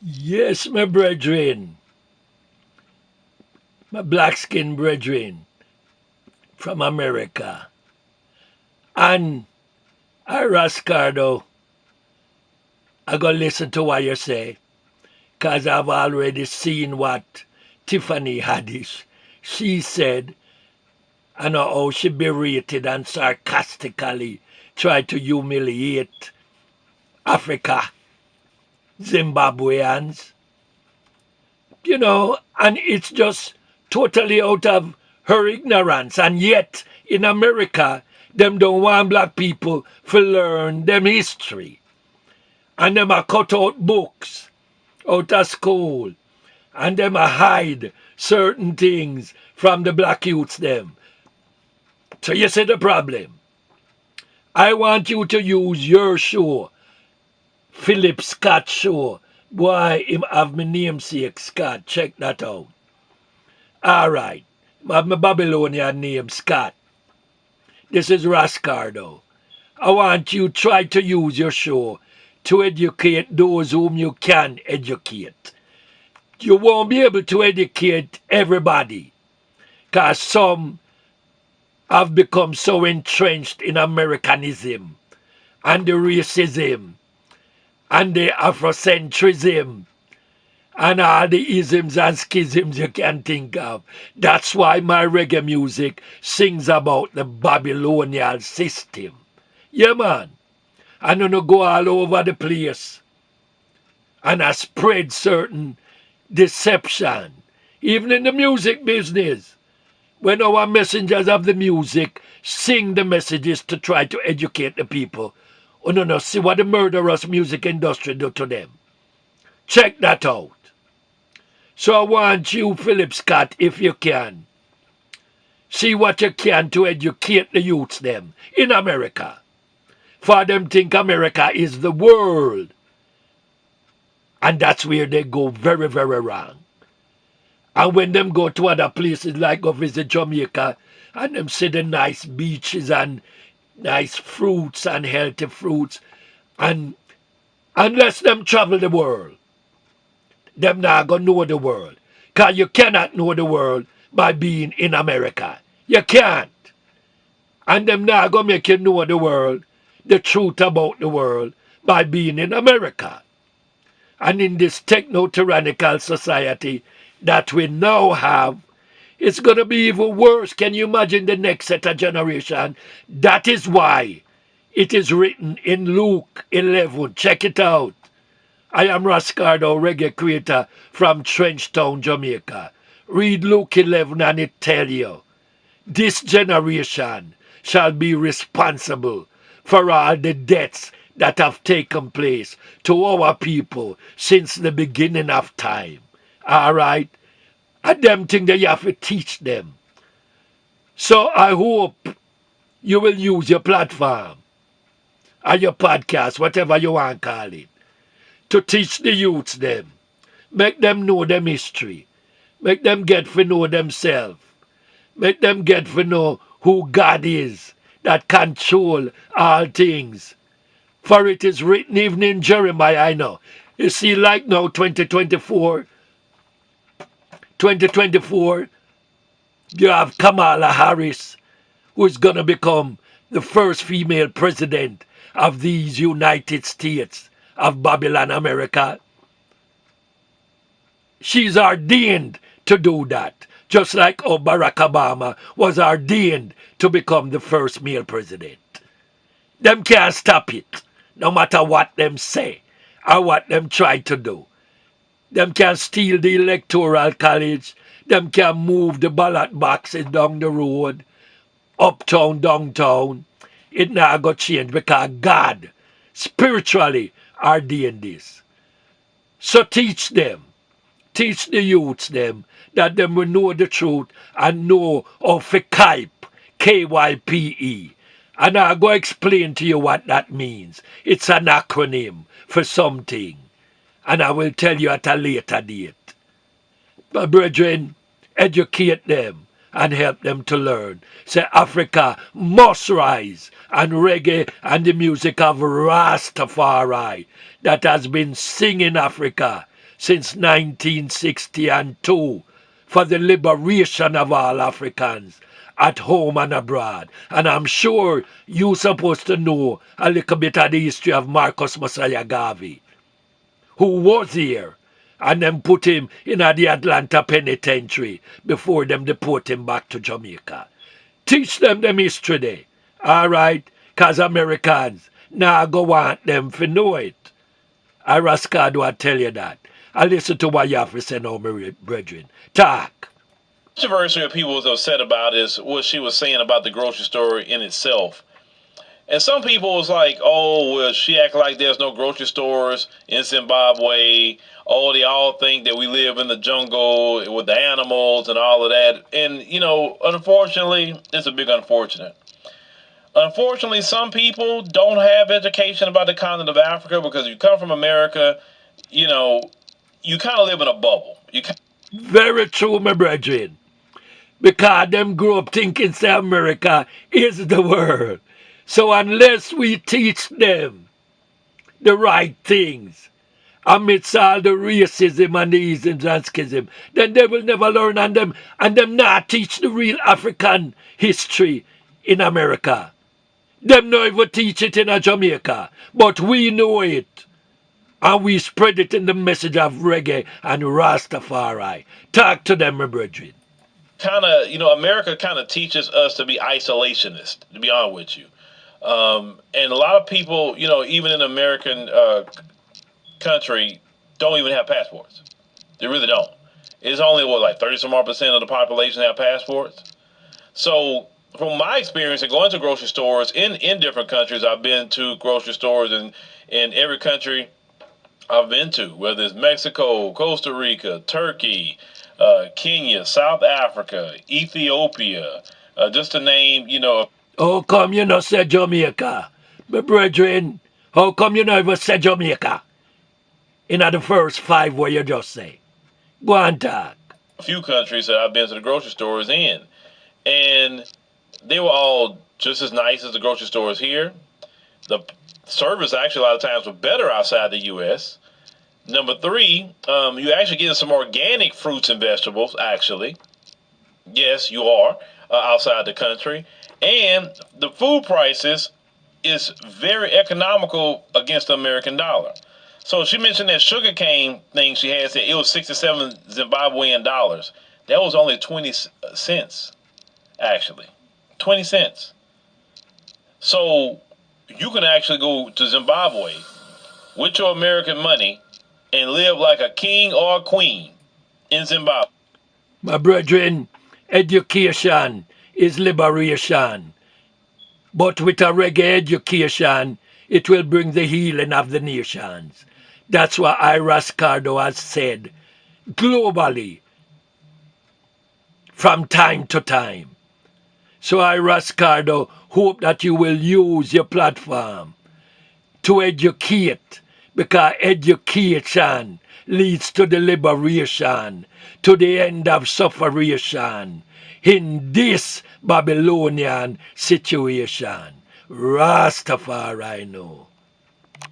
Yes, my brethren, my black skin brethren from America. And Ras Cardo, I go listen to what you say, because I've already seen what Tiffany Haddish, she said, and how she berated and sarcastically tried to humiliate Africa, Zimbabweans, and it's just totally out of her ignorance. And yet, in America, them don't want black people to learn them history. And them a cut out books out of school. And them a hide certain things from the black youths them. So you see the problem. I want you to use your show, Philip Scott show. Boy, him have my namesake Scott. Check that out. All right. I have my Babylonian name, Scott. This is Ras Cardo. I want you to try to use your show to educate those whom you can educate. You won't be able to educate everybody because some have become so entrenched in Americanism and the racism and the Afrocentrism and all the isms and schisms you can think of. That's why my reggae music sings about the Babylonian system. Yeah, man. And you go all over the place and I spread certain deception. Even in the music business, when our messengers of the music sing the messages to try to educate the people, oh no, see what the murderous music industry do to them. Check that out. So I want you, Philip Scott, if you can, see what you can to educate the youths them in America. For them think America is the world. And that's where they go very, very wrong. And when them go to other places like go visit Jamaica and them see the nice beaches and nice fruits and healthy fruits, and unless them travel the world, them not gonna know the world. Because you cannot know the world by being in America. You can't. And them not gonna make you know the world, the truth about the world, by being in America. And in this techno-tyrannical society that we now have, it's going to be even worse. Can you imagine the next set of generation? That is why it is written in Luke 11. Check it out. I am Ras Cardo, reggae creator from Trenchtown, Jamaica. Read Luke 11 and it tell you, this generation shall be responsible for all the deaths that have taken place to our people since the beginning of time. All right? And them thing that you have to teach them. So I hope you will use your platform or your podcast, whatever you want to call it, to teach the youths them. Make them know them history. Make them get to know themselves. Make them get to know who God is that control all things. For it is written even in Jeremiah, I know. You see, like now, 2024, you have Kamala Harris, who is going to become the first female president of these United States of Babylon, America. She's ordained to do that, just like Barack Obama was ordained to become the first male president. Them can't stop it, no matter what them say or what them try to do. Them can steal the electoral college. Them can move the ballot boxes down the road, uptown, downtown. It not go change because God spiritually ordained this. So teach them, teach the youths them, that them will know the truth and know of a KYPE, K-Y-P-E. And I'll go explain to you what that means. It's an acronym for something. And I will tell you at a later date. My brethren, educate them and help them to learn. Say Africa must rise, and reggae and the music of Rastafari that has been singing Africa since 1962 for the liberation of all Africans at home and abroad. And I'm sure you're supposed to know a little bit of the history of Marcus Mosiah Garvey, who was here and then put him in the Atlanta penitentiary before them deport him back to Jamaica. Teach them history there, all right? Because Americans now go want them to know it. I Ras Cardo, I tell you that. I listen to what you have to say now, my brethren. Talk. Controversy that people was upset about is what she was saying about the grocery store in itself. And some people was like, oh, well, she act like there's no grocery stores in Zimbabwe. Oh, they all think that we live in the jungle with the animals and all of that. And, you know, unfortunately, it's a big unfortunate. Unfortunately, some people don't have education about the continent of Africa because if you come from America, you know, you kind of live in a bubble. Very true, my brethren. Because them grew up thinking say America is the world. So unless we teach them the right things, amidst all the racism and the isms and schism, then they will never learn and them not teach the real African history in America. Them not even teach it in Jamaica. But we know it. And we spread it in the message of reggae and Rastafari. Talk to them, my brethren. Kind of, you know, America kind of teaches us to be isolationist, to be honest with you. And a lot of people, you know, even in American country, don't even have passports. They really don't. It's only, what, like 30 some more percent of the population have passports. So from my experience in going to grocery stores in different countries, I've been to grocery stores in every country I've been to, whether it's Mexico, Costa Rica, Turkey, Kenya, South Africa, Ethiopia, just to name, you know. How come you not say Jamaica? My brethren, how come you not even say Jamaica? In the first 5 what you just say. Go on, talk. A few countries that I've been to the grocery stores in. And they were all just as nice as the grocery stores here. The service actually a lot of times was better outside the U.S. Number 3, you actually getting some organic fruits and vegetables, actually. Yes, you are, outside the country. And the food prices is very economical against the American dollar. So she mentioned that sugarcane thing she had, said it was 67 Zimbabwean dollars. That was only 20 cents, actually. 20 cents. So you can actually go to Zimbabwe with your American money and live like a king or a queen in Zimbabwe. My brethren, education is liberation. But with a reggae education, it will bring the healing of the nations. That's what Ras Cardo has said globally from time to time. So Ras Cardo hope that you will use your platform to educate, because education leads to the liberation, to the end of sufferation in this Babylonian situation. Rastafari know.